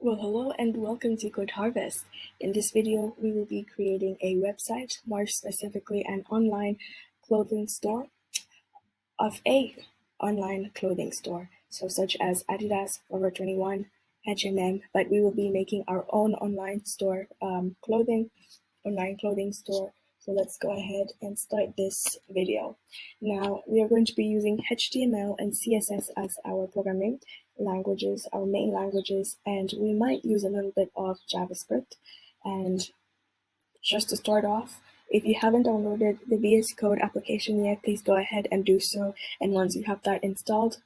Well, hello and welcome to Code Harvest. In this video, we will be creating a website, more specifically an online clothing store of a online clothing store, so such as Adidas, Forever 21, H&M, but we will be making our own online store, online clothing store. So let's go ahead and start this video. Now, we are going to be using HTML and CSS as our programming languages, our main languages, and we might use a little bit of JavaScript. And just to start off, if you haven't downloaded the VS Code application yet, please go ahead and do so. And once you have that installed,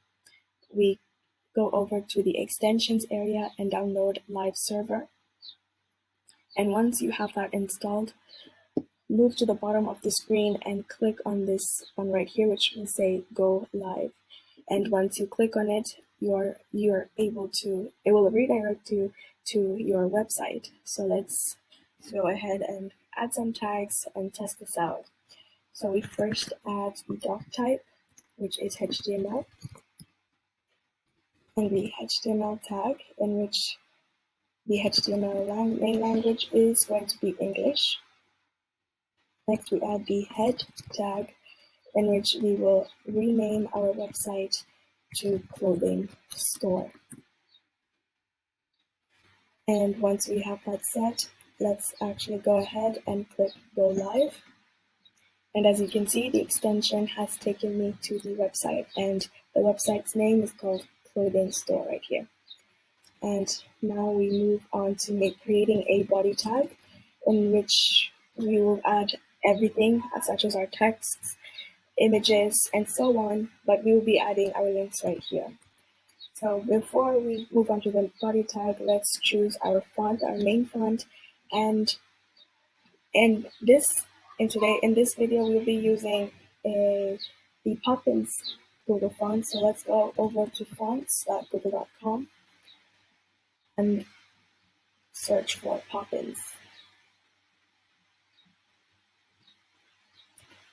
we go over to the extensions area and download Live Server. And once you have that installed, move to the bottom of the screen and click on this one right here, which will say Go Live. And once you click on it, you're able to, it will redirect you to your website. So let's go ahead and add some tags and test this out. So we first add the doc type, which is HTML, and the HTML tag, in which the HTML main language is going to be English. Next, we add the head tag, in which we will rename our website to clothing store. And once we have that set, let's actually go ahead and click Go Live. And as you can see, the extension has taken me to the website, and the website's name is called Clothing Store right here. And now we move on to creating a body tag, in which we will add everything, such as our texts, images, and so on, but we will be adding our links right here. So before we move on to the body tag, let's choose our font, our main font, and in this video we'll be using the Poppins Google font. So let's go over to fonts.google.com and search for Poppins.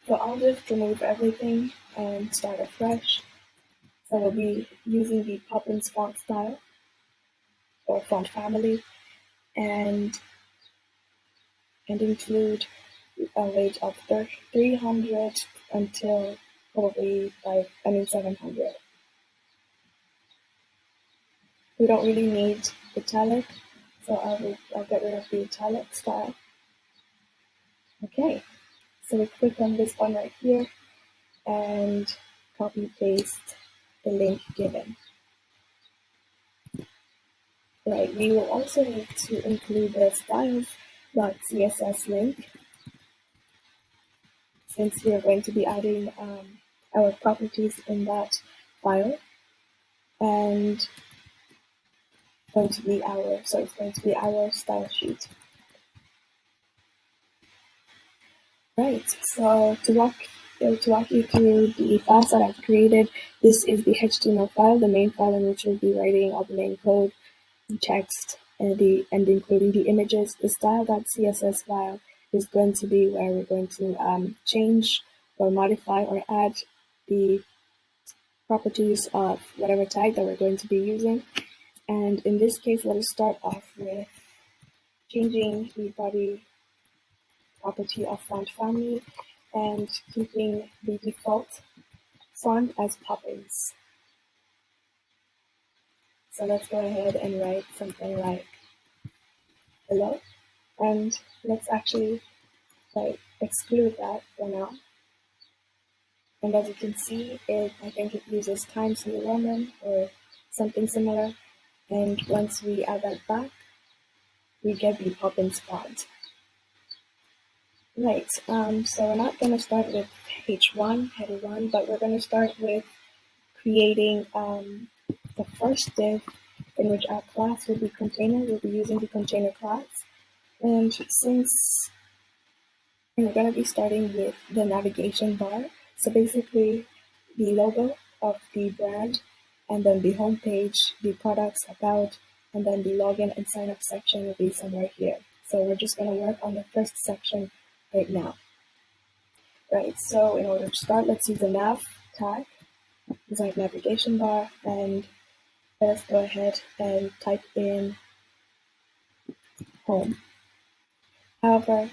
So I'll just remove everything and start afresh. So we'll be using the Poppins font style or font family, and include a weight of 300 until probably 700. We don't really need italic, so I'll get rid of the italic style. Okay, so we click on this one right here and copy paste the link given. Right, we will also need to include the styles.css link, since we are going to be adding our properties in that file, and it's going to be our style sheet. Right, so to walk you through the files that I've created, this is the HTML file, the main file in which we'll be writing all the main code, the text, and including the images. The style.css file is going to be where we're going to change or modify or add the properties of whatever tag that we're going to be using. And in this case, let us start off with changing the body property of font family and keeping the default font as Poppins. So let's go ahead and write something like hello, and let's actually exclude that for now. And as you can see, I think it uses Times New Roman or something similar. And once we add that back, we get the Poppins font. Right, so we're not going to start with H1, header 1, but we're going to start with creating the first div in which our class will be container. We'll be using the container class. And since we're going to be starting with the navigation bar, so basically the logo of the brand, and then the homepage, the products, about, and then the login and sign up section will be somewhere here. So we're just going to work on the first section right now. Right, so in order to start, let's use the nav tag, inside navigation bar, and let us go ahead and type in home. However,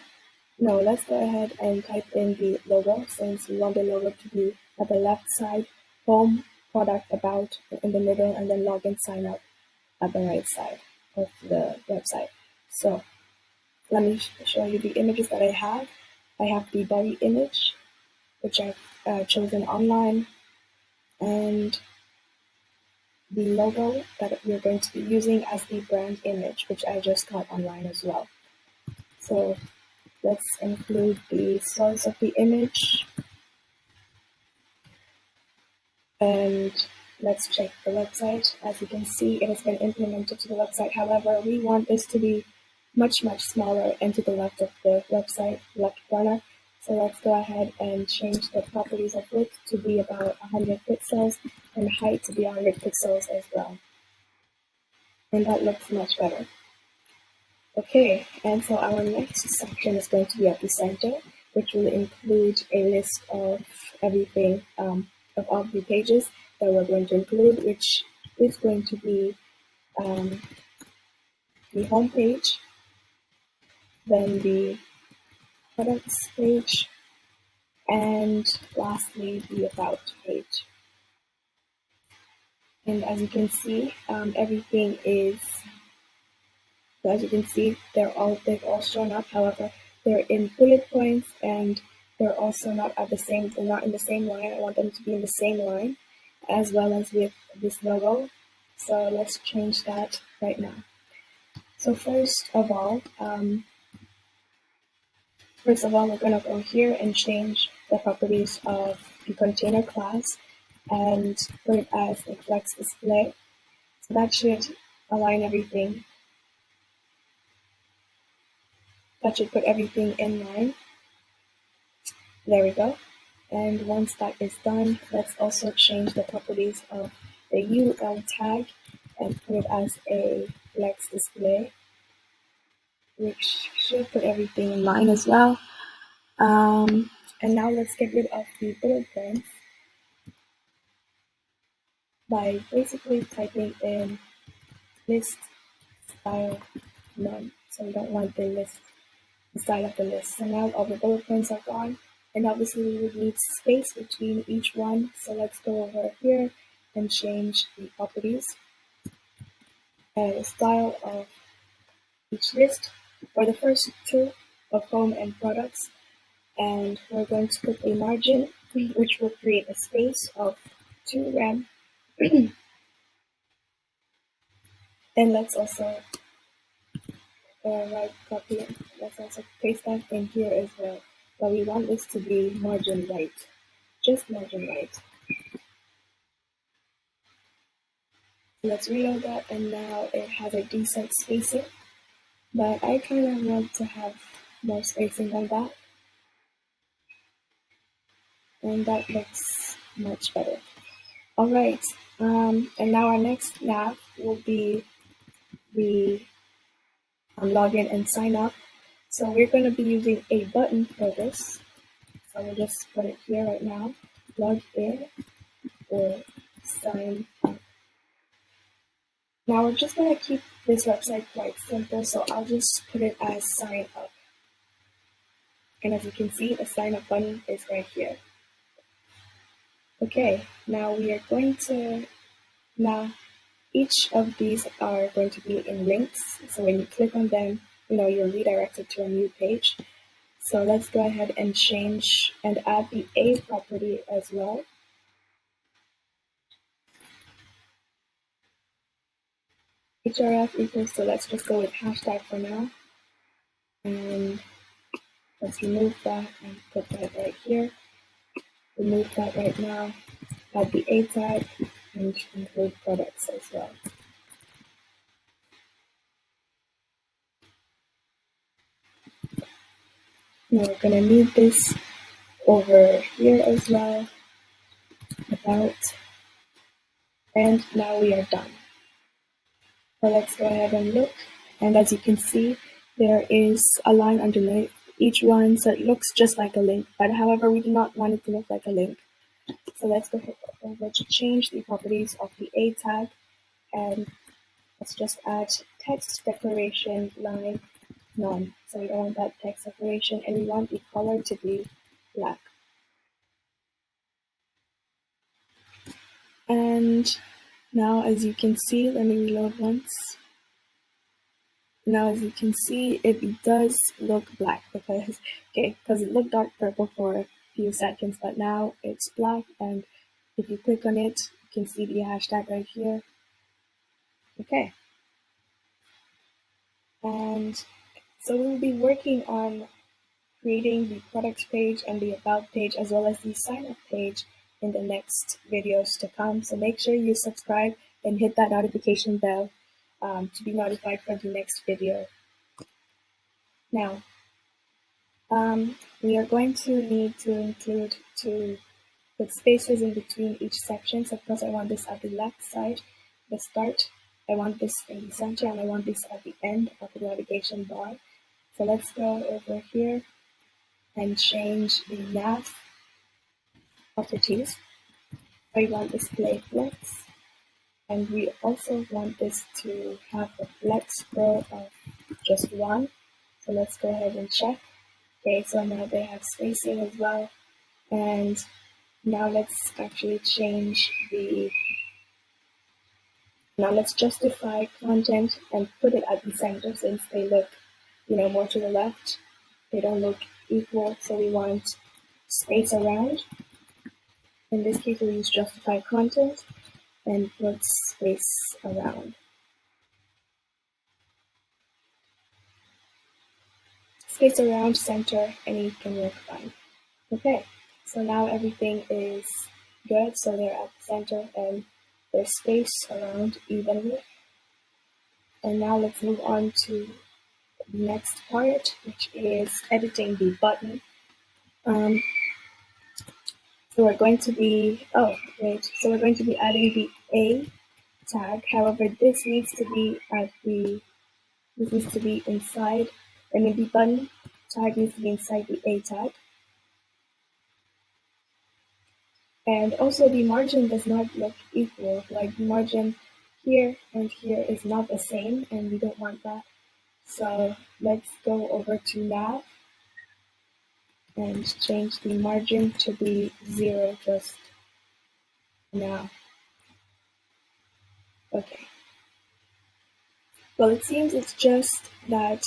no, let's go ahead and type in the logo since we want the logo to be at the left side, home, product, about in the middle, and then login, sign up at the right side of the website. So let me show you the images that I have. I have the body image, which I've chosen online, and the logo that we're going to be using as the brand image, which I just got online as well. So let's include the source of the image, and let's check the website. As you can see, it has been implemented to the website. However, we want this to be much smaller and to the left of the website, left corner. So let's go ahead and change the properties of width to be about 100 pixels and height to be 100 pixels as well. And that looks much better. Okay, and so our next section is going to be at the center, which will include a list of everything, of all the pages that we're going to include, which is going to be the home page, then the products page, and lastly the about page. And as you can see, everything is, so as you can see, they've all shown up. However, they're in bullet points and they're also not they're not in the same line. I want them to be in the same line as well as with this logo. So let's change that right now. So first of all, we're going to go here and change the properties of the container class and put it as a flex display. So that should align everything. That should put everything in line. There we go. And once that is done, let's also change the properties of the UL tag and put it as a flex display, which should put everything in line as well. And now let's get rid of the bullet points by basically typing in list style none. So we don't want the list inside of the list. So now all the bullet points are gone. And obviously we would need space between each one. So let's go over here and change the properties and the style of each list for the first two of home and products. And we're going to put a margin, which will create a space of 2 rem. Then let's also right copy. Let's also paste that in here as well. But we want this to be margin right, just margin right. Let's reload that, and now it has a decent spacing, but I kind of want to have more spacing than that, and that looks much better. All right, and now our next nav will be the login and sign up. So we're going to be using a button for this. So we'll just put it here right now, log in or sign up. Now we're just going to keep this website quite simple, so I'll just put it as sign up. And as you can see, the sign up button is right here. Okay, now we are going to, each of these are going to be in links. So when you click on them, you're redirected to a new page. So let's go ahead and change and add the A property as well. href equals, so let's just go with hashtag for now. And let's remove that and put that right here. Remove that right now. Add the A tag and include products as well. Now we're going to need this over here as well, about, and now we are done. So let's go ahead and look, and as you can see, there is a line underneath each one, so it looks just like a link, but however, we do not want it to look like a link. So let's go over to change the properties of the A tag, and let's just add text declaration line none. So we don't want that text separation, and we want the color to be black. And now, as you can see, let me reload once. Now, as you can see, it does look black because it looked dark purple for a few seconds, but now it's black. And if you click on it, you can see the hashtag right here. Okay. And so we'll be working on creating the products page and the about page, as well as the sign up page in the next videos to come. So make sure you subscribe and hit that notification bell to be notified for the next video. Now, we are going to need to put spaces in between each section. So of course I want this at the left side, the start. I want this in the center, and I want this at the end of the navigation bar. So let's go over here and change the nav properties. I want display flex, and we also want this to have a flex scroll of just 1. So let's go ahead and check. Okay, so now they have spacing as well. And now let's actually change now let's justify content and put it at the center, since they look, more to the left. They don't look equal, so we want space around. In this case, we'll use justify content and put space around. Space around, center, any can work fine. Okay, so now everything is good. So they're at the center and there's space around evenly. And now let's move on to the next part, which is editing the button. So we're going to be, so we're going to be adding the A tag. However, this needs to be inside, the button tag needs to be inside the A tag. And also the margin does not look equal, like the margin here and here is not the same, and we don't want that. So let's go over to nav and change the margin to be 0 just now. Okay. Well, it seems it's just that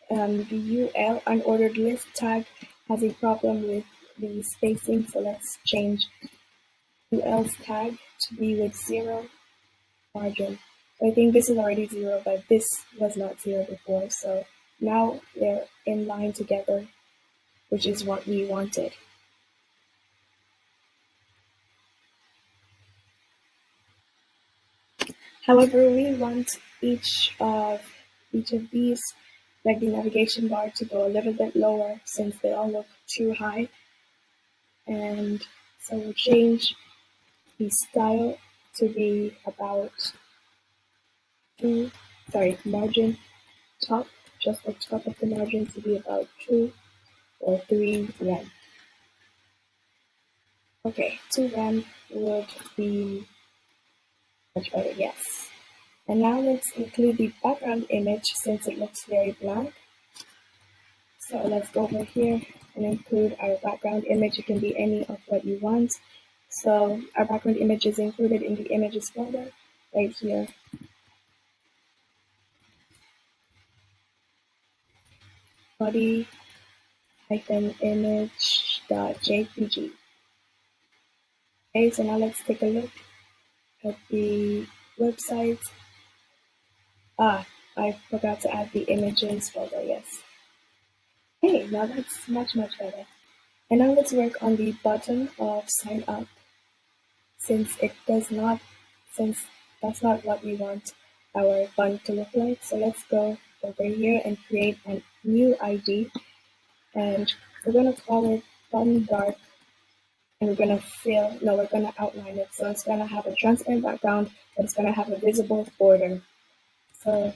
the UL unordered list tag has a problem with the spacing, so let's change UL's tag to be with 0 margin. So I think this is already 0, but this was not 0 before, so now they're in line together, which is what we wanted. However, we want each of these, like the navigation bar, to go a little bit lower since they all look too high. And so we'll change the style to be about margin top, just the top of the margin to be about 2 or 3 rem. Okay, 2 rem would be much better, yes. And now let's include the background image since it looks very blank. So let's go over here and include our background image. It can be any of what you want. So our background image is included in the images folder right here. Body image.jpg. Okay, so now let's take a look at the website. I forgot to add the images folder, yes. Hey, now that's much better. And now let's work on the button of sign up, since that's not what we want our button to look like. So let's go over here and create a new ID, and we're gonna call it button dark, and we're gonna outline it. So it's gonna have a transparent background, but it's gonna have a visible border. So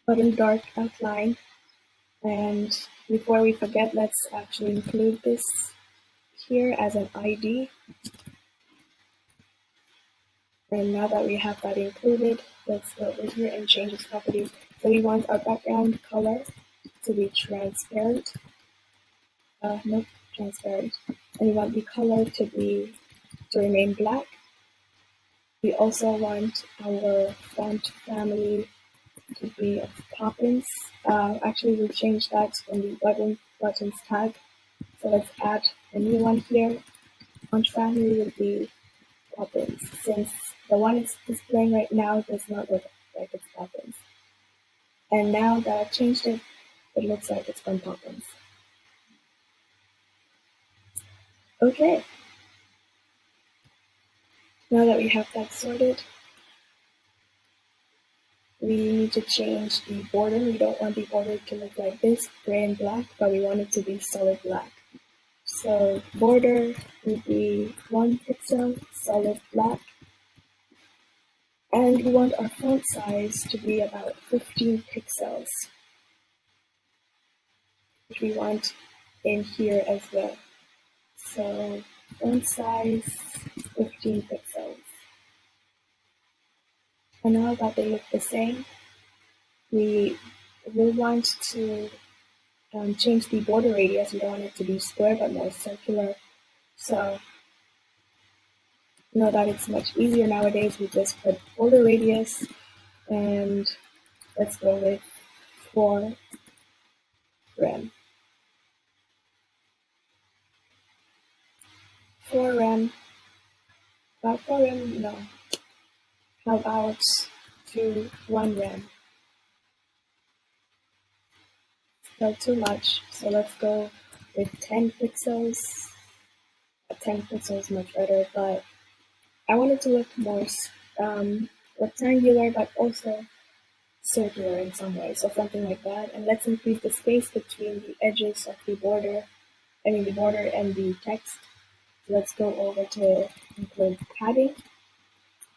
button dark outline. And before we forget, let's actually include this here as an ID. And now that we have that included, let's go over here and change its properties. So we want our background color to be transparent. Nope, transparent. And we want the color to remain black. We also want our font family to be Poppins. Actually, we changed that in the buttons tag. So let's add a new one here. Font family would be Poppins, since the one it's displaying right now does not look like it's Poppins. And now that I've changed it, it looks like it's from Poppins. Okay. Now that we have that sorted, we need to change the border. We don't want the border to look like this, gray and black, but we want it to be solid black. So border would be 1 pixel, solid black. And we want our font size to be about 15 pixels, which we want in here as well. So font size 15 pixels. And now that they look the same, we will want to change the border radius. We don't want it to be square but more circular. So know that it's much easier nowadays. We just put border radius, and let's go with 4 rem. 4 rem. About 4 rem? No. How about 1 rem? Still too much. So let's go with 10 pixels. 10 pixels is much better, but I want it to look more rectangular, but also circular in some way, so something like that. And let's increase the space between the edges of the border, the border and the text. So let's go over to include padding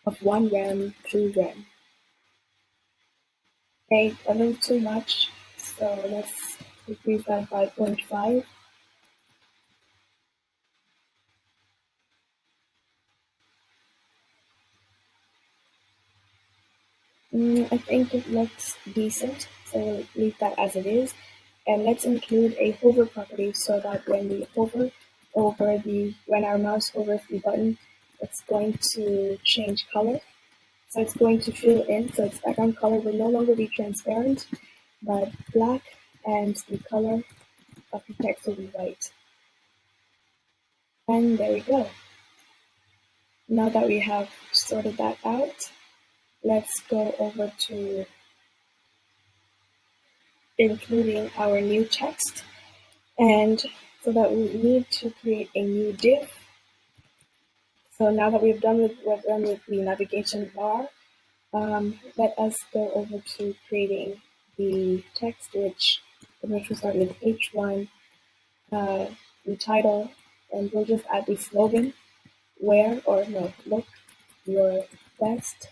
of 1 rem, 2 rem. Okay, a little too much, so let's decrease that by 0.5. I think it looks decent, so we'll leave that as it is. And let's include a hover property so that when we hover over when our mouse hovers the button, it's going to change color. So it's going to fill in, so its background color will no longer be transparent, but black, and the color of the text will be white. And there we go. Now that we have sorted that out, let's go over to including our new text. And so that we need to create a new div. So now that we're done with the navigation bar, let us go over to creating the text, which will start with H1, the title, and we'll just add the slogan, look your best,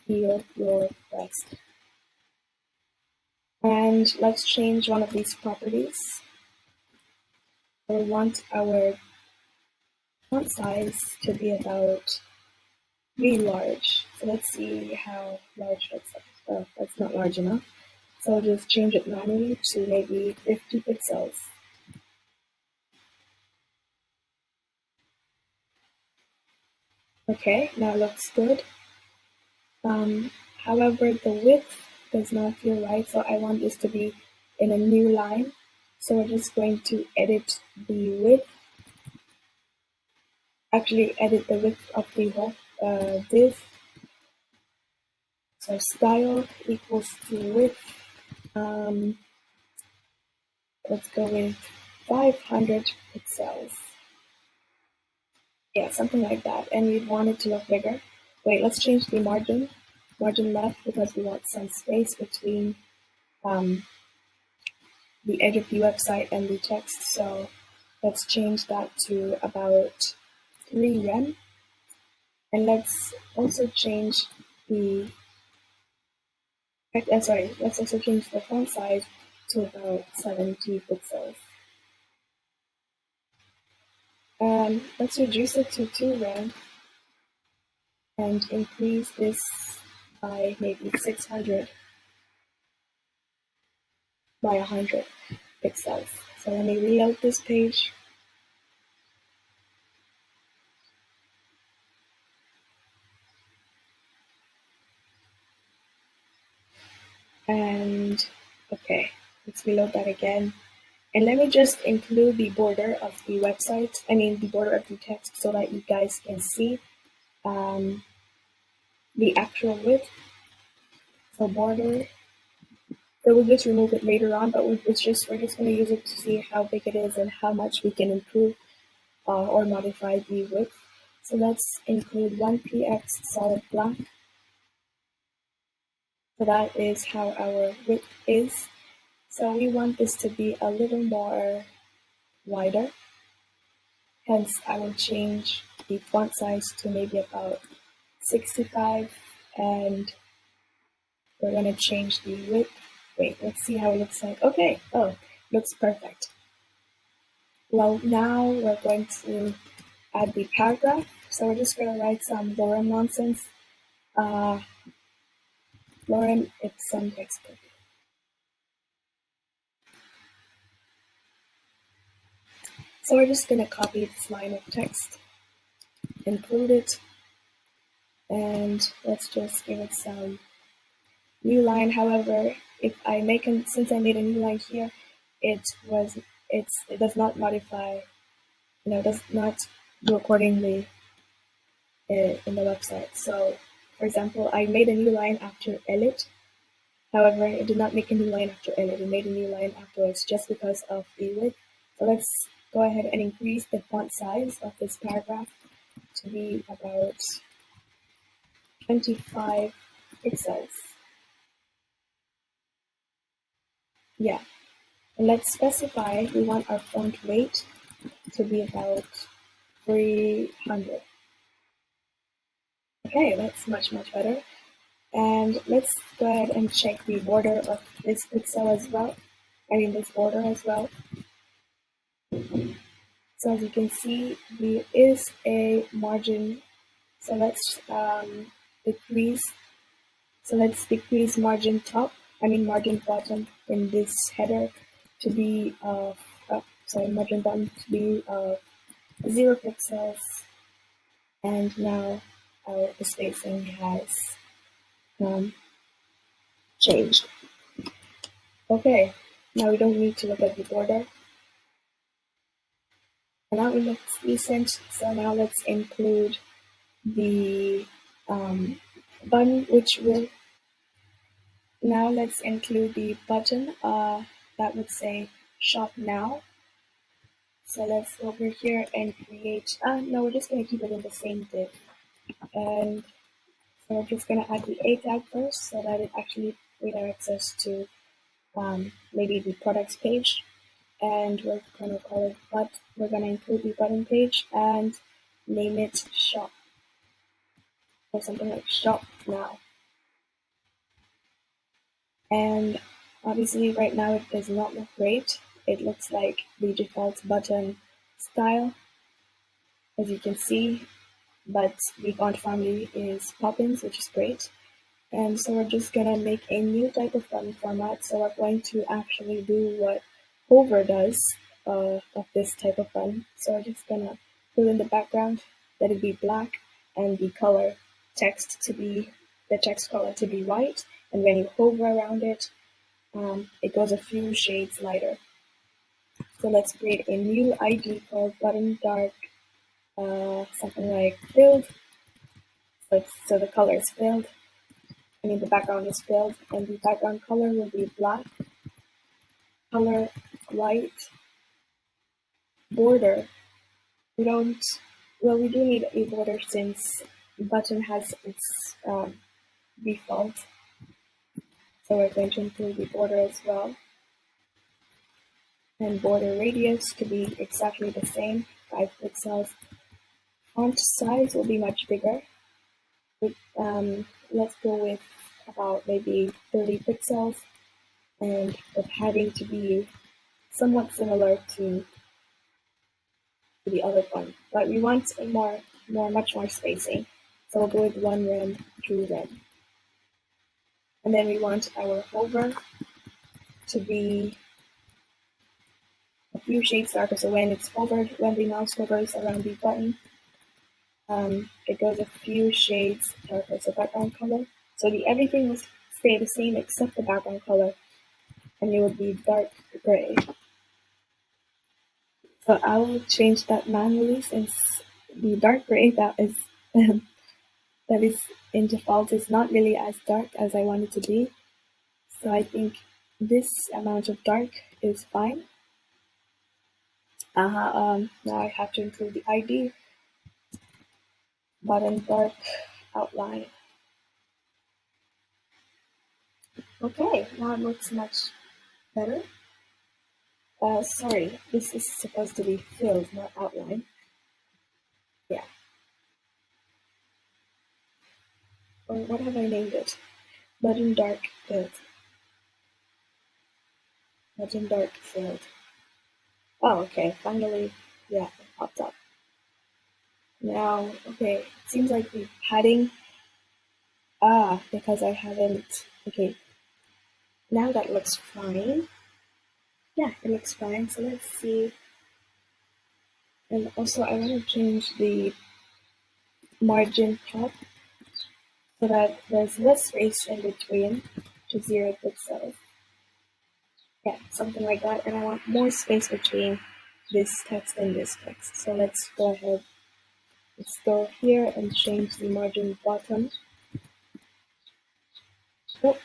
feel your best. And let's change one of these properties. We want our font size to be about really large. So let's see how large that's. Oh, that's not large enough. So I'll just change it manually to maybe 50 pixels. Okay, now it looks good. However, the width does not feel right, so I want this to be in a new line. So we're just going to edit the width. Actually, edit the width of the whole div. So style equals to width. Let's go with 500 pixels. Yeah, something like that. And we want it to look bigger. Wait, let's change the margin left, because we want some space between the edge of the website and the text. So let's change that to about 3 rem. And let's also change let's also change the font size to about 70 pixels. Let's reduce it to 2 rem and increase this by maybe 600. by 100 pixels. So let me reload this page. And okay, let's reload that again. And let me just include the border of the website, the border of the text, so that you guys can see the actual width. So border, so we'll just remove it later on, but we're just going to use it to see how big it is and how much we can improve or modify the width. So let's include 1px solid black. So that is how our width is. So we want this to be a little more wider. Hence, I will change the font size to maybe about 65, and we're going to change the width. Wait, let's see how it looks like. Okay, oh, looks perfect. Well, now we're going to add the paragraph. So we're just going to write some lorem nonsense. Lorem ipsum textbook. So we're just going to copy this line of text, include it, and let's just give it some new line. However, if I make since I made a new line here, it does not modify, does not do accordingly in the website. So, for example, I made a new line after edit. However, it did not make a new line after edit. It made a new line afterwards just because of the width. So let's go ahead and increase the font size of this paragraph to be about 25 pixels. Yeah. And let's specify we want our font weight to be about 300. Okay, that's much better. And let's go ahead and check the border of this pixel as well. This border as well. So as you can see, there is a margin. So let's decrease. So let's decrease margin margin bottom in this header to be margin bottom to be 0 pixels. And now the spacing has changed. Okay, now we don't need to look at the border. And now it looks decent. So now let's include the button, now let's include the button that would say shop now. So let's go over here and create, no, we're just going to keep it in the same div. And so we're just going to add the A tag first so that it actually redirects us to maybe the products page. And we're going to call it we're going to include the button page and name it shop, or something like shop now. And obviously right now it does not look great. It looks like the default button style, as you can see, but the font family is Poppins, which is great. And so we're just gonna make a new type of button format. So we're going to actually do what Hover does of this type of button. So we're just gonna fill in the background, let it be black, and the color the text color to be white. And when you hover around it, it goes a few shades lighter. So let's create a new ID called button dark, something like filled. So the color is filled. The background is filled, and the background color will be black. Color white. Border. We do need a border since button has its default. So we're going to include the border as well. And border radius to be exactly the same, 5 pixels. Font size will be much bigger. Let's go with about maybe 30 pixels, and the padding to be somewhat similar to the other one, but we want much more spacing. So we'll go with 1 rem, 2 rem. And then we want our hover to be a few shades darker. So when it's hovered, when the mouse hovers around the button, it goes a few shades darker. So background color. So everything will stay the same except the background color, and it will be dark gray. So I will change that manually since the dark gray that is in default is not really as dark as I want it to be. So I think this amount of dark is fine. Now I have to include the ID button dark outline. Okay, now it looks much better. Sorry, this is supposed to be filled, not outline. Yeah. Or what have I named it? Button dark filled. Button dark filled. Oh, okay, finally, yeah, it popped up. Now, okay, it seems like the padding, because I haven't, okay, now that looks fine. Yeah, it looks fine, so let's see. And also I want to change the margin top so that there's less space in between to 0 pixels. Yeah, something like that. And I want more space between this text and this text. So let's go ahead. Let's go here and change the margin bottom. Oh.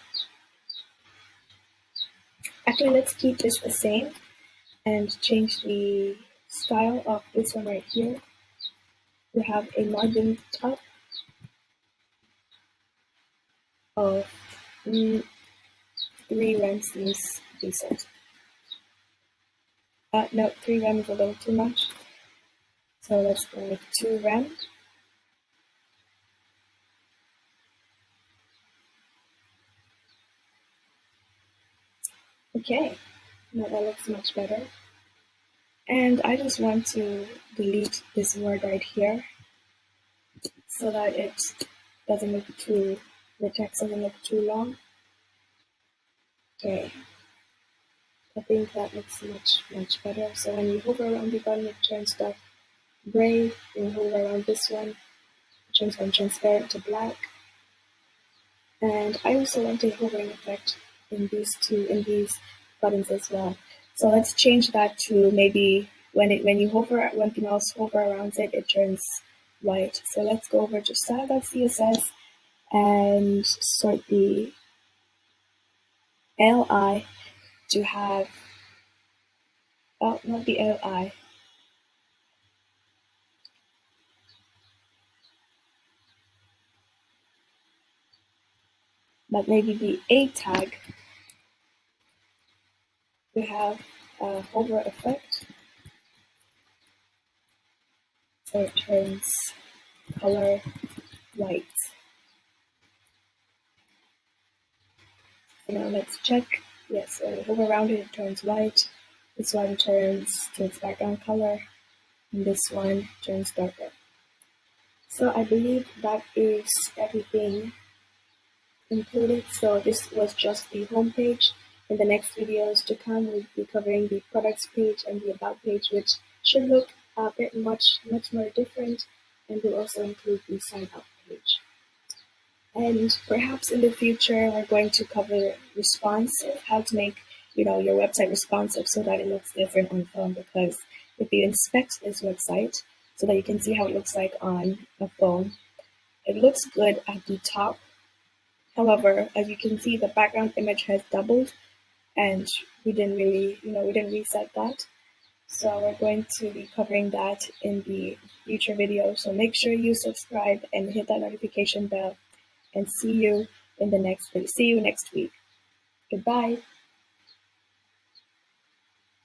Actually, let's keep this the same and change the style of this one right here. We have a margin top of 3 rem seems decent. No, 3 rem is a little too much. So let's go with 2 rem. Okay, now that looks much better. And I just want to delete this word right here so that it doesn't look too, the text doesn't look too long. Okay, I think that looks much better. So when you hover around the button, it turns dark gray. When you hover around this one, it turns from transparent to black. And I also want a hovering effect in these buttons as well. So let's change that to maybe when the mouse hover around it, it turns white. So let's go over to style.css and sort the li to have, oh, not the li, but maybe the a tag to have a hover effect. So it turns color white. So now let's check. Yes, when you hover around it, it turns white. This one turns to its background color, and this one turns darker. So I believe that is everything included. So this was just the home page. In the next videos to come, we'll be covering the products page and the about page, which should look a bit much more different, and we'll also include the sign up page. And perhaps in the future, we're going to cover responsive, how to make your website responsive so that it looks different on phone. Because if you inspect this website so that you can see how it looks like on a phone, it looks good at the top. However, as you can see, the background image has doubled, and we didn't really, we didn't reset that. So we're going to be covering that in the future video. So make sure you subscribe and hit that notification bell. And see you in the next video. See you next week. Goodbye.